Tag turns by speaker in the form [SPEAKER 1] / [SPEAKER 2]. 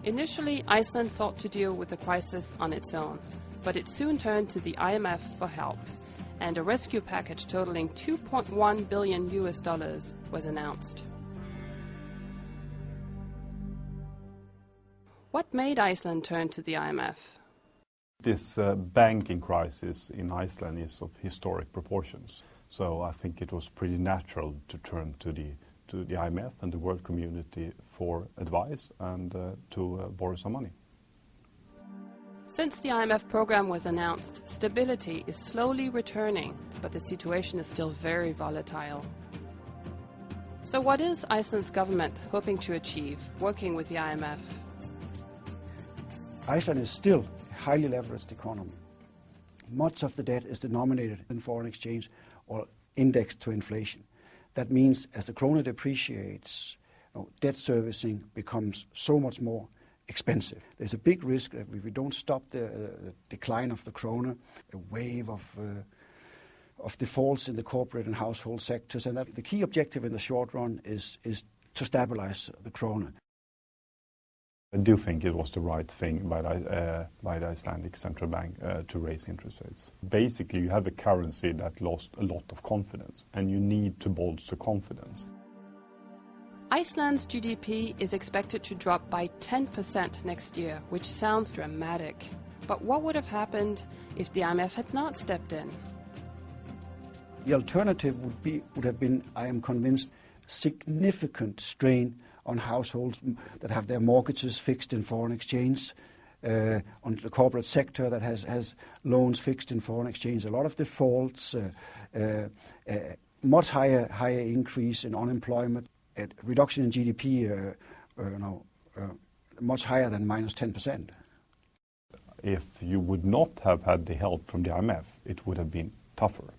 [SPEAKER 1] Initially, Iceland sought to deal with the crisis on its own, but it soon turned to the IMF for help, and a rescue package totaling $2.1 billion was announced. What made Iceland turn to the IMF?
[SPEAKER 2] This banking crisis in Iceland is of historic proportions, so I think it was pretty natural to turn to the IMF and the world community for advice and to borrow some money.
[SPEAKER 1] Since the IMF program was announced, stability is slowly returning, but the situation is still very volatile. So what is Iceland's government hoping to achieve working with the IMF?
[SPEAKER 3] Iceland is still a highly leveraged economy. Much of the debt is denominated in foreign exchange or indexed to inflation. That means as the krona depreciates, debt servicing becomes so much more expensive. There's a big risk that if we don't stop the decline of the krona, a wave of defaults in the corporate and household sectors, and that the key objective in the short run is to stabilize the krona.
[SPEAKER 2] I do think it was the right thing by the Icelandic Central Bank to raise interest rates. Basically, you have a currency that lost a lot of confidence, and you need to bolster confidence.
[SPEAKER 1] Iceland's GDP is expected to drop by 10% next year, which sounds dramatic. But what would have happened if the IMF had not stepped in?
[SPEAKER 3] The alternative would have been, I am convinced, significant strain on households that have their mortgages fixed in foreign exchange, on the corporate sector that has loans fixed in foreign exchange. A lot of defaults, much higher increase in unemployment, a reduction in GDP, much higher than minus 10%.
[SPEAKER 2] If you would not have had the help from the IMF, it would have been tougher.